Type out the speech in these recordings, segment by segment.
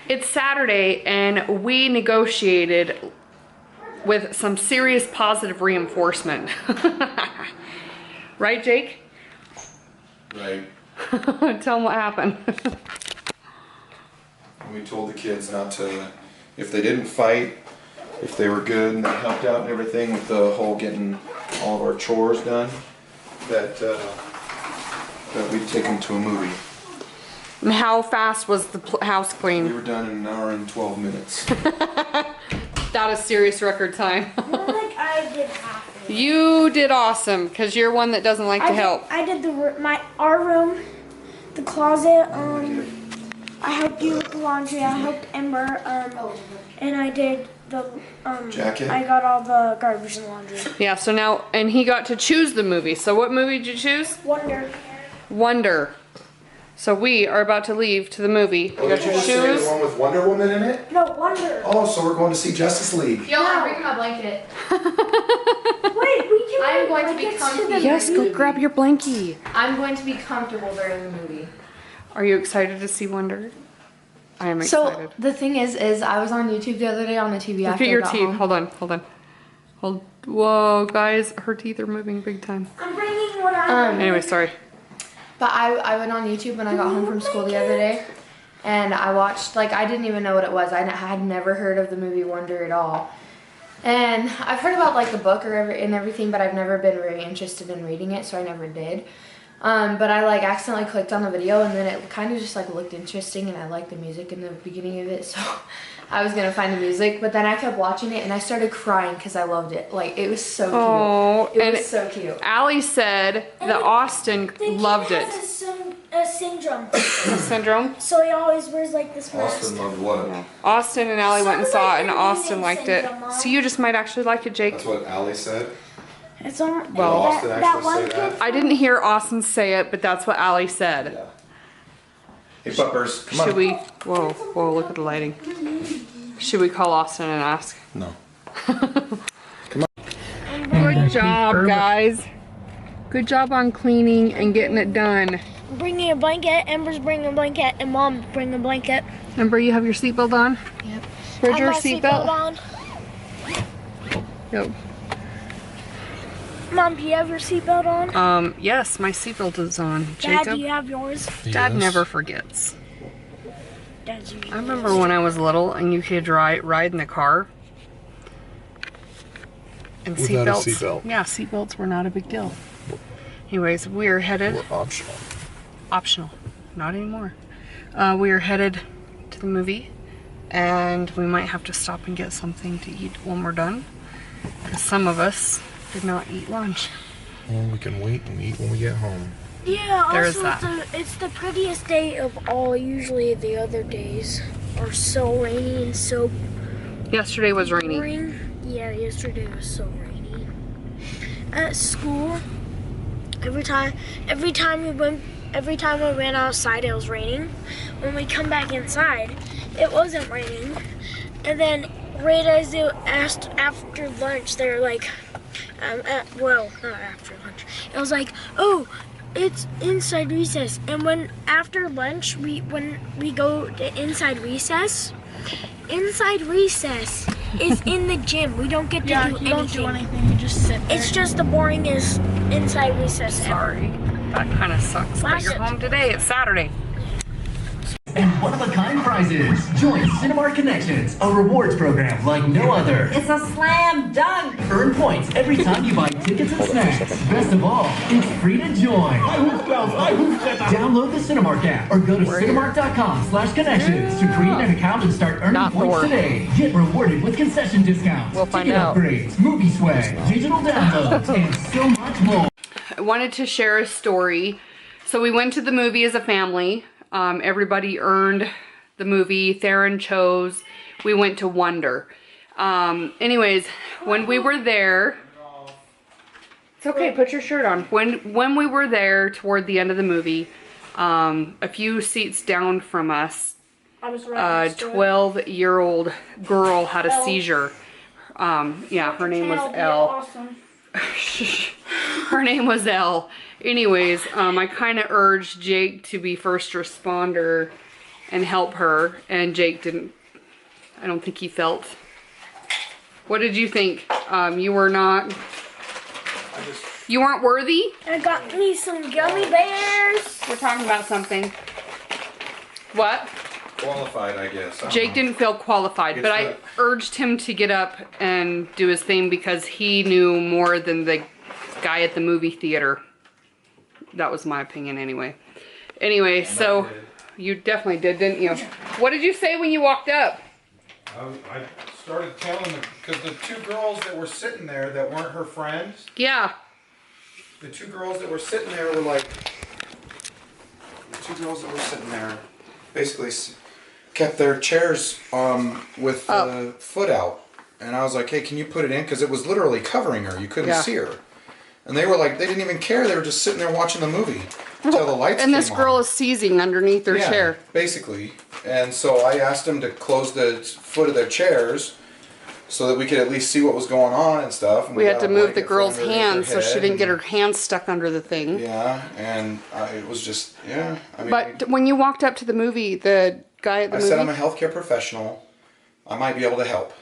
It's Saturday and we negotiated with some serious positive reinforcement. Right, Jake? Right. Tell them what happened. We told the kids not to, if they didn't fight, if they were good and they helped out and everything with the whole getting all of our chores done, that we'd take them to a movie. And how fast was the house clean? We were done in an hour and 12 minutes. That is serious record time. More like I did half of it. You did awesome, because you're one that doesn't like to help. I did our room, the closet. I helped you with the laundry. I helped Ember. And I did the jacket. I got all the garbage and laundry. Yeah. So now, and he got to choose the movie. So what movie did you choose? Wonder. Wonder. So we are about to leave to the movie. You got your shoes? The one with Wonder Woman in it? No, Wonder. Oh, so we're going to see Justice League. Yo, I'm bringing my blanket. Wait, we can. I'm going to be comfortable. Yes, go grab your blankie. I'm going to be comfortable during the movie. Are you excited to see Wonder? I am excited. So the thing is I was on YouTube the other day on the TV. Look after at your I got teeth. home. Hold on. Whoa, guys, her teeth are moving big time. I'm bringing what I. Anyway, sorry. But I went on YouTube when I got home from school the other day, and I watched, like, I didn't even know what it was. I had never heard of the movie Wonder at all. And I've heard about, like, the book and everything, but I've never been very interested in reading it, so I never did. But I, like, accidentally clicked on the video, and then it kind of just, like, looked interesting, and I liked the music in the beginning of it, so I was going to find the music. But then I kept watching it, and I started crying because I loved it. Like, it was so cute. Oh, It was so cute. Allie said that Austin loved it. A syndrome. A syndrome? So he always wears like this mask. Austin loved what? Austin and Allie went and saw it, and Something like Austin the liked it. syndrome, Mom. So you just might actually like it, Jake. That's what Allie said. It's on. Well, Austin that actually one say that? kid. I didn't hear Austin say it, but that's what Allie said. Yeah. Hey, puppers, come on. Should we? Whoa, look at the lighting. Should we call Austin and ask? No. Good job, guys. Good job on cleaning and getting it done. I'm bringing a blanket. Ember's bringing a blanket, and Mom's bringing a blanket. Ember, you have your seatbelt on? Yep. Where's your I have my seatbelt? on. Yep. Mom, do you have your seatbelt on? Yes, my seatbelt is on. Dad, Jacob? do you have yours? Dad never forgets. Dad's I remember when I was little and you could ride in the car. And Without a seatbelts. seatbelt. Yeah, seatbelts were not a big deal. Anyways, we are headed. We're optional. Optional. Not anymore. We are headed to the movie. And we might have to stop and get something to eat when we're done. Because some of us did not eat lunch. Well, we can wait and eat when we get home. Yeah, There is also that. it's the prettiest day of all. Usually the other days are so rainy and so Yesterday was rainy. boring. Yeah, yesterday was so rainy. At school, every time we ran outside, it was raining. When we come back inside, it wasn't raining. And then right as they asked after lunch, they were like, well, not after lunch. It was like, oh, it's inside recess. And when after lunch, when we go to inside recess is in the gym. We don't get to do anything. Don't do anything. You just sit there. It's just the boringest inside recess ever. Sorry. That kind of sucks. But you're home today. It's Saturday. And one-of-a-kind prizes. Join Cinemark Connections, a rewards program like no other. It's a slam dunk! Earn points every time you buy tickets and snacks. Best of all, it's free to join. Download the Cinemark app or go to cinemark.com/connections to create an account and start earning points today. Get rewarded with concession discounts, We'll find ticket out. upgrades, movie swag, digital downloads, and so much more. I wanted to share a story. So we went to the movie as a family. Everybody earned the movie. Theron chose. We went to Wonder. Anyways, when we were there, it's okay, put your shirt on. When we were there toward the end of the movie, a few seats down from us, a 12-year-old girl had a seizure. Yeah, her name was Elle. Her name was Elle. Anyways, I kind of urged Jake to be first responder and help her, and Jake didn't. I don't think he felt. What did you think? You were not. You weren't worthy? I got me some gummy bears. We're talking about something. What? Qualified, I guess. Jake didn't feel qualified, but I urged him to get up and do his thing because he knew more than the guy at the movie theater. That was my opinion anyway. Anyway, so you definitely did, didn't you? What did you say when you walked up? I started telling them, because the two girls that were sitting there that weren't her friends, Yeah. the two girls that were sitting there were like, basically kept their chairs with the foot out. And I was like, hey, can you put it in? Because it was literally covering her. You couldn't see her. And they were like, they didn't even care. They were just sitting there watching the movie until the lights came on. And this girl is seizing underneath her chair. Basically. And so I asked them to close the foot of their chairs so that we could at least see what was going on and stuff. And we had to move the girl's hands so she didn't get her hands stuck under the thing. Yeah, and it was just, I mean, but when you walked up to the movie, the guy at the movie... I said, I'm a healthcare professional. I might be able to help.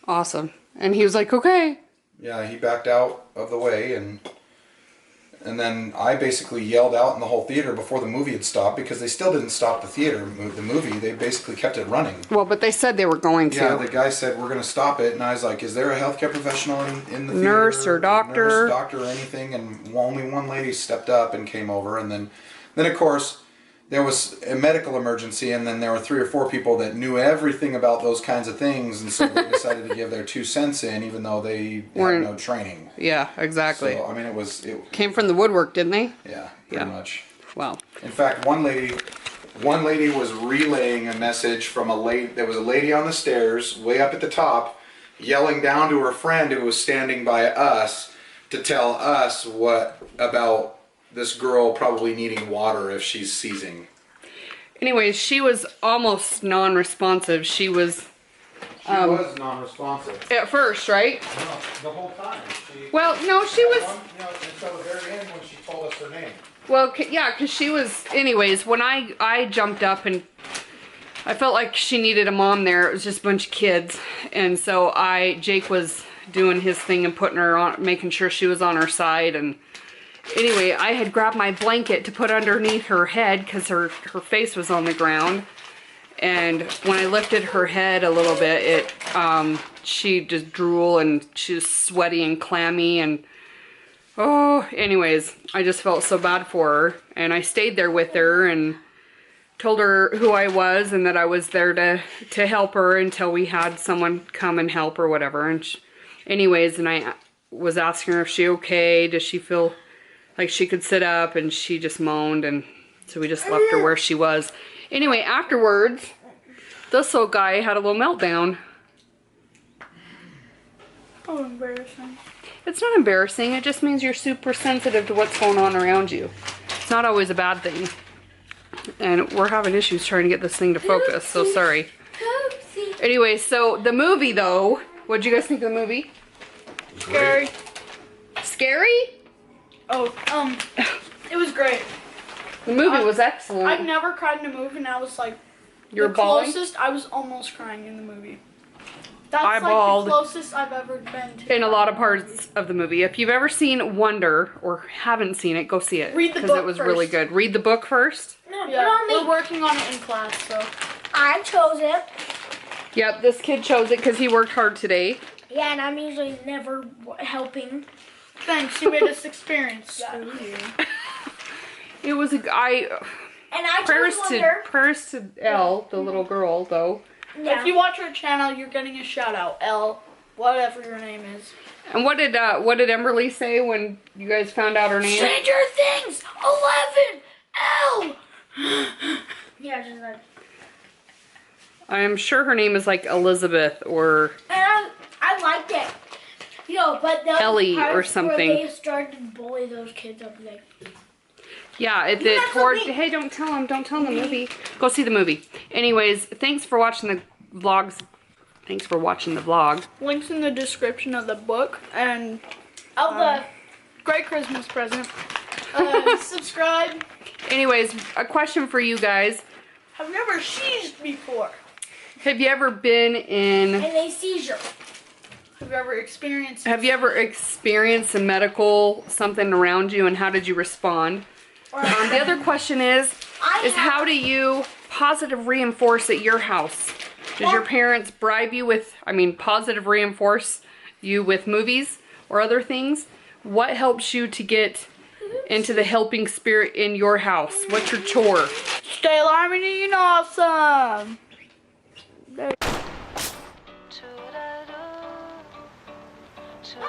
Awesome. And he was like, okay. Yeah, he backed out of the way, and then I basically yelled out in the whole theater before the movie had stopped, because they still didn't stop the movie. They basically kept it running. Well, but they said they were going to. Yeah, the guy said, we're going to stop it, and I was like, is there a healthcare professional in the theater? Nurse or doctor? Nurse, doctor, or anything, and only one lady stepped up and came over, and then of course, there was a medical emergency, and then there were 3 or 4 people that knew everything about those kinds of things, and so they decided to give their 2 cents in, even though they had no training. Yeah, exactly. So, I mean, it came from the woodwork, didn't they? Yeah, pretty much. Wow. In fact, one lady was relaying a message from a lady. There was a lady on the stairs, way up at the top, yelling down to her friend who was standing by us to tell us about this girl probably needing water if she's seizing. Anyways, she was almost non-responsive. She was non-responsive. At first, right? No, the whole time. Well, no, she was... until the very end when she told us her name. Well, yeah, because she was... Anyways, when I jumped up and I felt like she needed a mom there, it was just a bunch of kids. And so Jake was doing his thing and putting her on, making sure she was on her side, and anyway, I had grabbed my blanket to put underneath her head because her face was on the ground. And when I lifted her head a little bit, she just drooled and she was sweaty and clammy. And anyways, I just felt so bad for her. And I stayed there with her and told her who I was and that I was there to help her until we had someone come and help or whatever. And anyways, and I was asking her if she okay, does she feel like she could sit up, and she just moaned, and so we just left her where she was. Anyway, afterwards, this little guy had a little meltdown. Oh, embarrassing. It's not embarrassing, it just means you're super sensitive to what's going on around you. It's not always a bad thing. And we're having issues trying to get this thing to focus, so sorry. Anyway, so the movie though, what'd you guys think of the movie? Scary. Scary? Oh, it was great. The movie was excellent. I've never cried in a movie, and I was like, You're bawling? Closest, I was almost crying in the movie. That's I bawled the closest I've ever been to. In a lot of parts of the movie. If you've ever seen Wonder or haven't seen it, go see it. Read the book because it was really good. Read the book first. No, Yeah, we're working on it in class, so. I chose it. Yep, this kid chose it because he worked hard today. Yeah, and I'm usually never helping. Thanks, you made us experience that. It was a guy. And I chose prayers to Elle, the little girl, though. Yeah. If you watch our channel, you're getting a shout out, Elle, whatever your name is. And what did EmberLee say when you guys found out her name? Stranger Things 11 Elle. Yeah, just like. I am sure her name is like Elizabeth or. And I liked it. But the Ellie or something. Where they started to bully those kids, I'd be like. Yeah, hey, don't tell them the movie. Go see the movie. Anyways, thanks for watching the vlogs. Thanks for watching the vlog. Links in the description of the book and Great Christmas present. Subscribe. Anyways, a question for you guys. I've never seized before. Have you ever been in... And a seizure. Have you ever experienced a medical something around you, and how did you respond? The other question is how do you positive reinforce at your house? Does your parents bribe you with, positive reinforce you with movies or other things? What helps you to get into the helping spirit in your house? What's your chore? Stay alarming and awesome. To